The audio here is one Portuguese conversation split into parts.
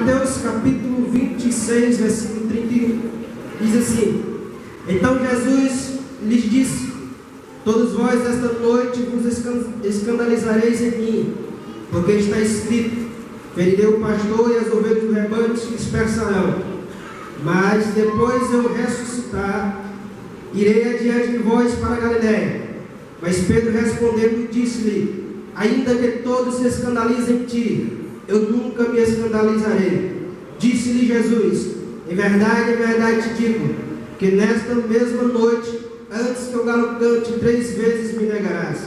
Mateus capítulo 26, versículo 31, diz assim: Então Jesus lhes disse: Todos vós esta noite vos escandalizareis em mim, porque está escrito: ferirei o pastor e as ovelhas do rebanho se dispersarão. Mas depois eu ressuscitar, irei adiante de vós para a Galiléia. Mas Pedro respondendo disse-lhe: Ainda que todos se escandalizem em ti, eu nunca me escandalizarei. Disse-lhe Jesus: em verdade te digo, que nesta mesma noite, antes que o galo cante, 3 vezes me negarás.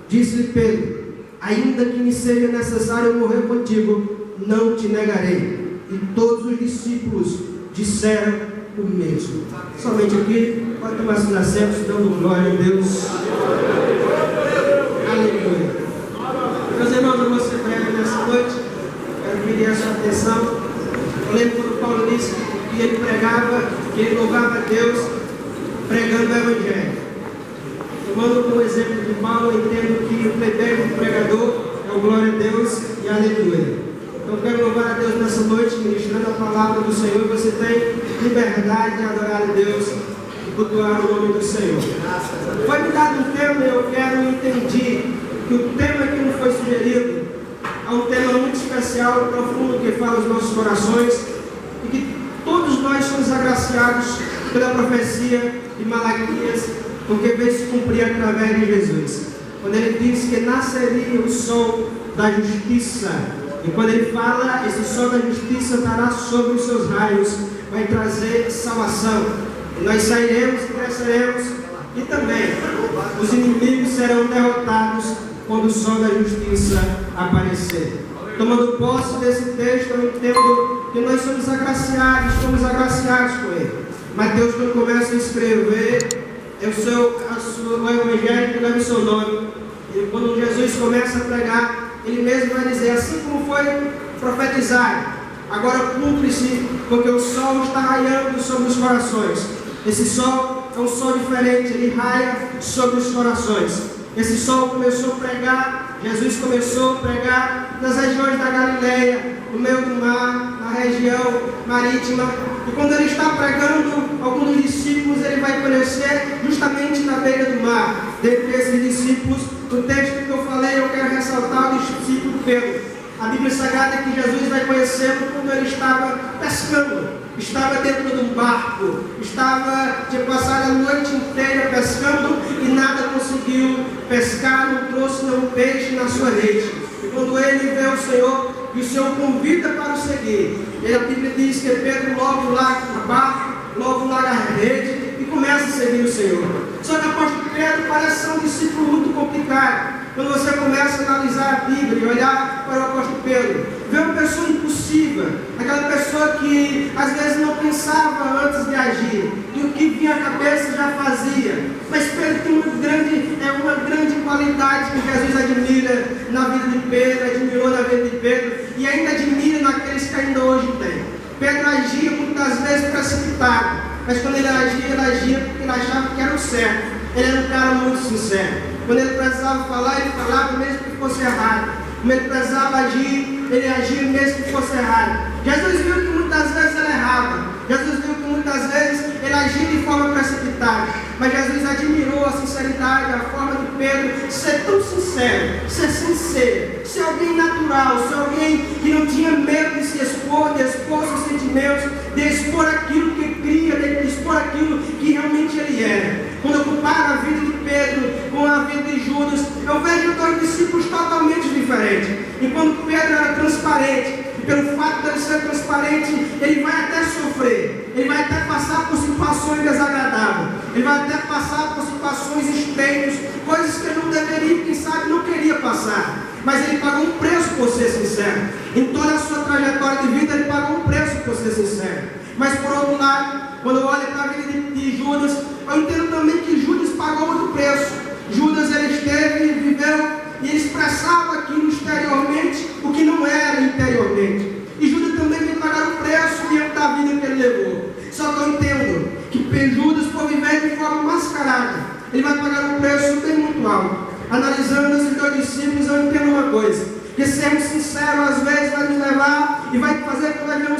Disse-lhe Pedro: ainda que me seja necessário eu morrer contigo, não te negarei. E todos os discípulos disseram o mesmo. Somente aqui, pode tomar seus assentos, dando glória a Deus. Aleluia. Meus irmãos, eu vou ser breve nessa noite. Quero pedir a sua atenção. Eu lembro quando Paulo disse que ele pregava, que ele louvava a Deus pregando o Evangelho. Tomando como exemplo de Paulo, eu entendo que o plebeio do pregador é o glória a Deus e aleluia. Então eu quero louvar a Deus nessa noite, ministrando a palavra do Senhor. Você tem liberdade de adorar a Deus e cultuar o nome do Senhor. Foi me dado um tema e eu quero entender que o tema que nos foi sugerido é um tema muito especial, profundo, que fala aos nossos corações, e que todos nós somos agraciados pela profecia de Malaquias, porque veio se cumprir através de Jesus. Quando ele diz que nasceria o sol da justiça, e quando ele fala, esse sol da justiça estará sobre os seus raios, vai trazer salvação. E nós sairemos e cresceremos, e também os inimigos serão derrotados quando o sol da justiça aparecer. Tomando posse desse texto, eu entendo que nós somos agraciados com ele. Mateus, quando começa a escrever, o Evangelho que leva o seu nome. E quando Jesus começa a pregar, ele mesmo vai dizer: assim como foi profetizado, agora cumpre-se, porque o sol está raiando sobre os corações. Esse sol é um sol diferente, ele raia sobre os corações. Esse sol começou a pregar, Jesus começou a pregar nas regiões da Galileia, no meio do mar, na região marítima. E quando ele está pregando, alguns dos discípulos ele vai conhecer justamente na beira do mar. Dentre esses discípulos, no texto que eu falei, eu quero ressaltar o discípulo Pedro. A Bíblia Sagrada é que Jesus vai conhecê-lo quando ele estava pescando. Estava dentro de um barco, tinha passado a noite inteira pescando e nada conseguiu pescar, não trouxe nenhum peixe na sua rede. E quando ele vê o Senhor, e o Senhor convida para o seguir, e a Bíblia diz que Pedro logo larga o barco, logo larga a rede e começa a seguir o Senhor. Só que o apóstolo Pedro parece ser um discípulo muito complicado. Quando você começa a analisar a Bíblia e olhar para o apóstolo Pedro, vê uma pessoa impulsiva, aquela pessoa que às vezes não pensava antes de agir, e o que vinha à cabeça já fazia. Mas Pedro tem uma grande qualidade que Jesus admira na vida de Pedro, admirou na vida de Pedro, e ainda admira naqueles que ainda hoje tem. Pedro agia muitas vezes precipitado, mas quando ele agia porque ele achava que era o certo. Ele era um cara muito sincero. Quando ele precisava falar, ele falava mesmo que fosse errado. Quando ele precisava agir, ele agia mesmo que fosse errado. Jesus viu que muitas vezes ele errava. Jesus viu que muitas vezes ele agia de forma precipitada. Mas Jesus admirou a sinceridade, a forma de Pedro ser tão sincero, ser alguém natural, ser alguém que não tinha medo de se expor, de expor seus sentimentos, de expor aquilo que cria, de expor aquilo que realmente ele era. Quando eu comparo a vida de Pedro com a vida de Judas, eu vejo 2 discípulos totalmente diferentes. Enquanto Pedro era transparente, e pelo fato de ele ser transparente, ele vai até sofrer, ele vai até passar por situações desagradáveis, ele vai até passar por situações estranhas, coisas que ele não deveria, quem sabe não queria passar. Mas ele pagou um preço por ser sincero. Em toda a sua trajetória de vida, ele pagou um preço por ser sincero. Mas por outro lado, quando eu olho para a vida de Judas, eu entendo também que Judas pagou outro preço. Judas, ele esteve, viveu, e ele expressava aquilo exteriormente, o que não era interiormente. E Judas também veio pagar o preço diante da vida que ele levou. Só que eu entendo que Judas, por viver de forma mascarada, ele vai pagar um preço bem muito alto. Analisando esses 2 discípulos, eu entendo uma coisa: que sermos sinceros às vezes vai nos levar e vai fazer com que nós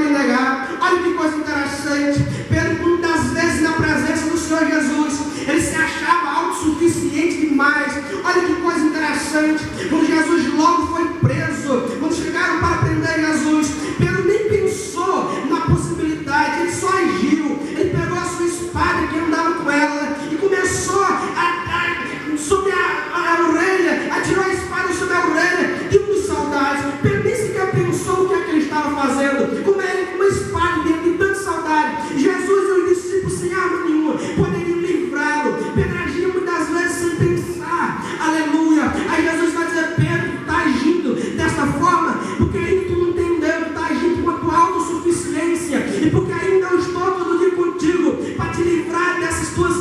lhe negar. Olha que coisa interessante. Pedro, muitas vezes na presença do Senhor Jesus, ele se achava autossuficiente demais. Olha que coisa interessante. Quando Jesus logo foi preso, quando chegaram para prender Jesus, Pedro nem pensou na possibilidade, ele só agiu. Ele pegou a sua espada que andava com ela e começou sobre a orelha, atirou a espada sobre a orelha de um dos soldados. Pedro nem sequer pensou o que é que ele estava fazendo. Com uma espada dentro de tantos soldados, Jesus e os discípulos sem arma nenhuma poderiam livrá-lo. Pedro agia muitas vezes sem pensar. Aleluia. Aí Jesus vai dizer: Pedro, tu está agindo desta forma porque ainda tu não entendeu, tu está agindo com a tua autossuficiência, e porque ainda eu estou todo dia contigo para te livrar dessas tuas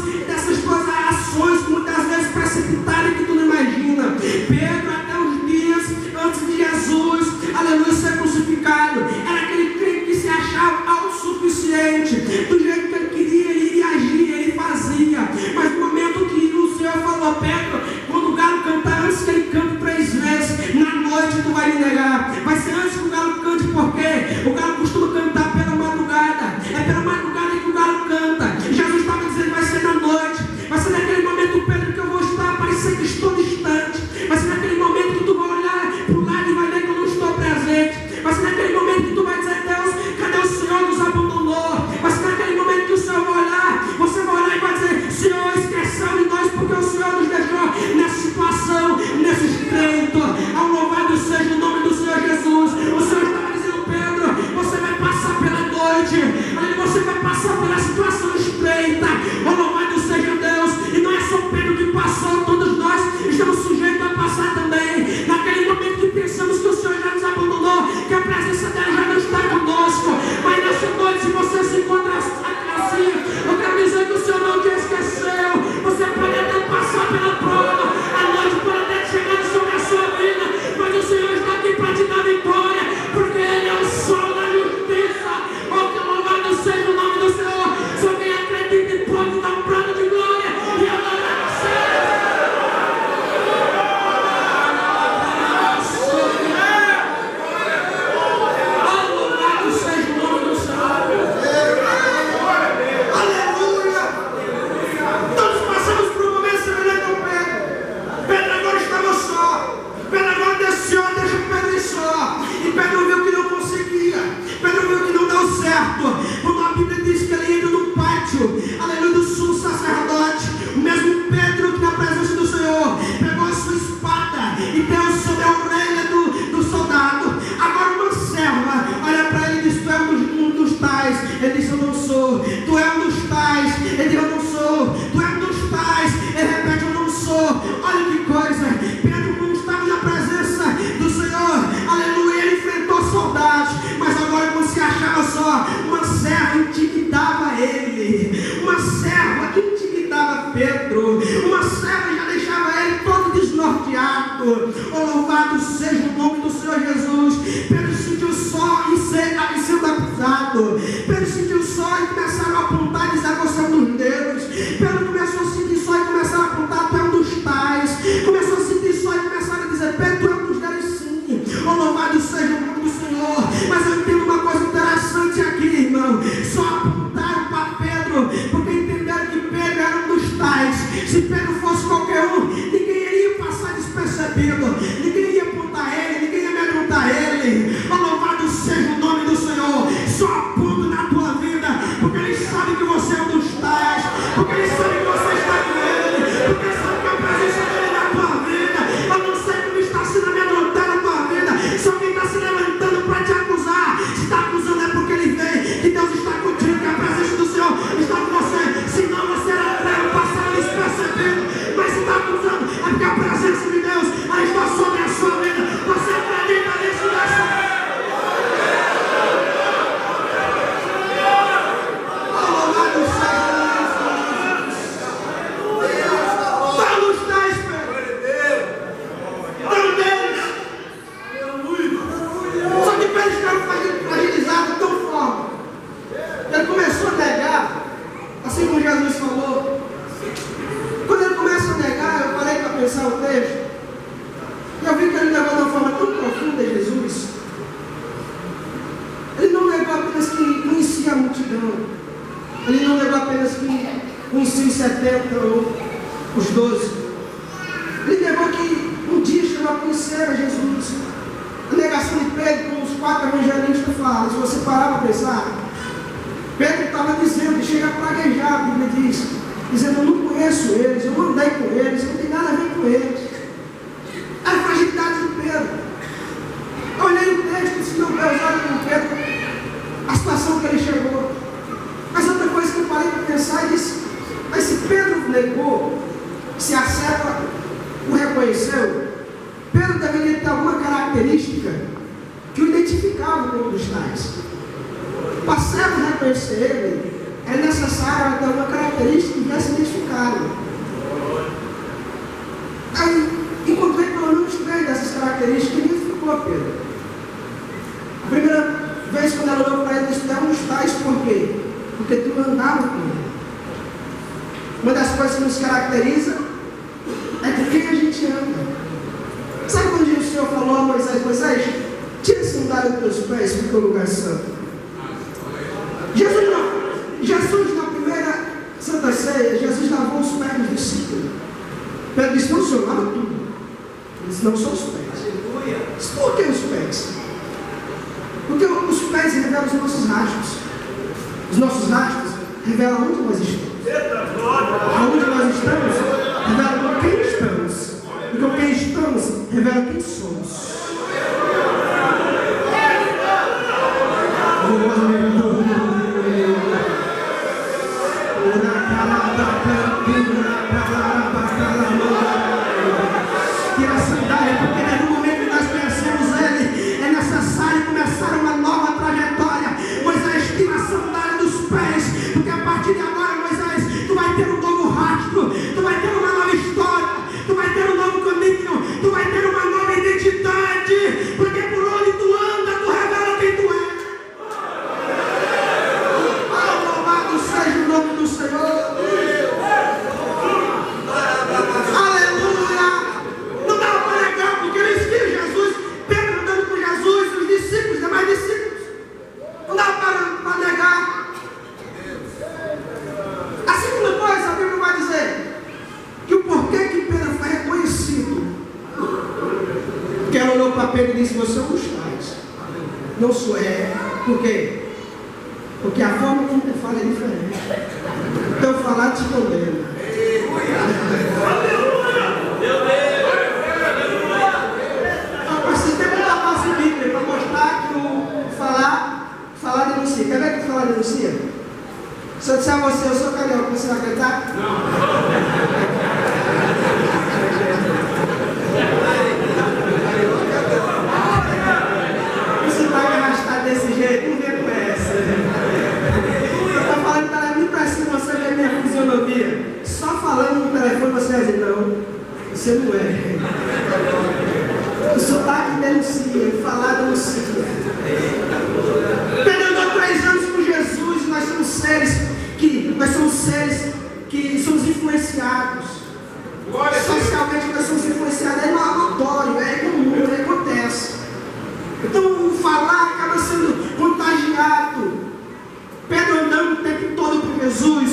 ações que muitas vezes precipitaram que tu não imagina. Pedro, até os dias antes de Jesus, aleluia, ser crucificado, era aquele crente que se achava autossuficiente. Do jeito que ele queria, ele agia, ele fazia. Mas no momento que o Senhor falou: Pedro, quando o galo cantar, antes que ele cante 3 vezes, na noite tu vai me negar. Vai ser antes que o galo cante, porque o galo costuma cantar pela madrugada. É pela madrugada que o galo canta. Jesus estava dizendo: vai ser na noite. Vai ser naquele momento, Pedro, que eu vou estar, parecer que estou distante. Vai ser naquele momento que tu vai olhar para o lado e vai ver que eu não estou presente. Vai ser naquele momento que tu vai dizer: Deus, cadê o Senhor? Nos abandonou. Vai ser naquele momento que o Senhor vai olhar, você vai olhar e vai dizer: Senhor, esqueceu de nós porque o Senhor nos deixou nessa situação, nesse estreito. Ao louvado seja o nome do Senhor Jesus. O Senhor estava dizendo: Pedro, você vai passar pela noite, aí você vai passar pela situação estreita. Ao louvado seja Deus. E não é só Pedro que passou, todos nós estamos sujeitos a passar também. Naquele momento que pensamos que o Senhor já nos abandonou, que a presença dele já não está conosco, mas nessa noite, se você se encontra assim, eu quero dizer que o Senhor não te esqueceu. Você pode até passar pela prova, a noite pode até chegar sobre a sua vida, mas o Senhor está aqui para te dar vitória, porque Ele é o sol da justiça. Oh, que louvado seja o nome do Senhor. Se alguém acredita e pode dar um prado de glória e adorar o Senhor. Oh, louvado seja o nome do Senhor. Aleluia. Todos passamos por um momento semelhante ao Pedro. Pedro agora estava só. Pedro agora desceu, deixa Pedro ir só. E Pedro viu que não conseguia. Pedro viu que não deu certo. Quando a Bíblia diz que ele entra no pátio, aleluia, do sumo sacerdote, o mesmo Pedro que na presença do Senhor pegou a sua espada e deu sobre a orelha do soldado. Agora uma serva olha para ele e diz: tu é um dos tais. Ele diz: eu não sou. Tu é um dos tais. Ele diz: eu não sou. Tu é um dos tais. Ele repete: eu não sou. Olha que coisa. Pedro, quando estava na presença do Senhor, aleluia, ele enfrentou soldados, mas agora quando se achava só, uma serva intimidava ele. Uma serva intimidava Pedro. Uma serva já deixava ele todo desnorteado. Oh, louvado seja o nome do Senhor Jesus. Pedro se sentiu só e sendo acusado. Pedro se sentiu só e começaram a apontar e dizer: você é um dos dedos. Pedro começou a se sentir só e começaram a apontar: tu é um dos tais. Começou a se sentir só e começaram a dizer: Pedro, tu é um dos dedos, sim. Oh, louvado seja o nome do Senhor. Mas eu entendo uma coisa interessante aqui, irmão. Só apontaram para Pedro porque entenderam que Pedro era um dos tais. Se Pedro fosse qualquer um, ninguém iria passar despercebido, ninguém ia apontar ele, ninguém ia amedrontar ele. Oh, louvado seja o nome do Senhor. Só aponta na tua vida porque ele sabe que você é um dos tais, porque ele sabe que você está com ele, porque ele sabe que a presença dele na tua vida. Eu não sei como está sendo amedrontado na tua vida. Se alguém está se levantando para te acusar, se está acusando é porque ele vê que Deus está contigo, que a presença do Senhor está com você. Senão você era treva, passava despercebido. Mas se está acusando é porque a presença de Deus está sobre a sua vida. Você acredita nisso, nessa? Ele começou a negar, assim como Jesus falou. Quando ele começa a negar, eu parei para pensar o texto, e eu vi que ele negou de uma forma tão profunda Jesus. Ele não negou apenas a multidão. Ele não levou apenas uns 70 ou os 12. Ele levou que um dia chegou a conhecer a Jesus. A negação de Pedro, como os 4 evangelistas falam, se você parar para pensar, Pedro estava dizendo, chega a praguejar, a Bíblia diz, dizendo, eu não conheço eles, eu não andei com eles, eu não tenho nada a ver com eles. A fragilidade de Pedro. Eu olhei o texto e disse, não, Deus, olha com Pedro, a situação que ele chegou. Mas outra coisa que eu parei para pensar e disse, mas se Pedro negou, se a serva o reconheceu, Pedro deveria ter alguma característica que o identificava como dos tais. Para a serva reconhecer ele, é necessário ela ter alguma característica que viesse identificá-lo. Aí encontrei pelo menos 3 dessas características que identificou Pedro. A primeira vez quando ela olhou para ele, disse, não estás por quê? Porque tu andava com ele. Uma das coisas que nos caracteriza é com quem a gente anda. Sabe quando o Senhor falou a Moisés, Moisés, tira a sandália dos teus pés, porque é o lugar santo. Jesus na primeira Santa Ceia, Jesus lavou os pés dos discípulos. Pedro disse, não, Senhor, lava tudo. Ele disse, não são os pés. Por que os pés? Porque os pés revelam os nossos rastros. Os nossos rastros revelam onde nós estamos. Aonde nós estamos, revela com quem estamos. E com quem estamos, revela quem somos. Tira a sandália, porque no momento que nós conhecemos Ele, é necessário começar uma nova trajetória. Moisés, tira a sandália dos pés, porque a partir de agora, Moisés, tu vai ter um novo rastro, tu vai ter uma nova história, tu vai ter um novo caminho, tu vai ter uma nova identidade, porque por onde tu anda, tu revela quem tu és. Louvado seja o nome do Senhor. Pedro disse, você não estás. Não sou. Por quê? Porque a forma como tu fala é diferente. Então falar te condena. Você tem que dar passo Bíblia para mostrar que o falar denuncia. Quer ver que o falar denuncia? Se eu disser a você, eu sou carioca, você vai acreditar? Não. Desse jeito, não vem com essa. Eu estou falando que ela me parece que você vê minha fisionomia. Só falando no telefone você vai dizer, não, você não é. O sotaque denuncia, falar denuncia. Pedro andou 3 anos com Jesus e nós somos seres que somos influenciados. Socialmente nós somos influenciados, é notório, é comum, acontece. Então o falar acaba sendo contagiado. Pedro andando o tempo todo com Jesus,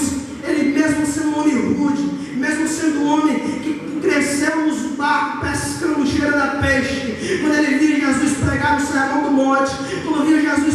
ele mesmo sendo um homem rude, mesmo sendo um homem que cresceu nos barcos pescando, cheirando a peixe. Quando ele via Jesus pregar no Sermão do Monte, quando via Jesus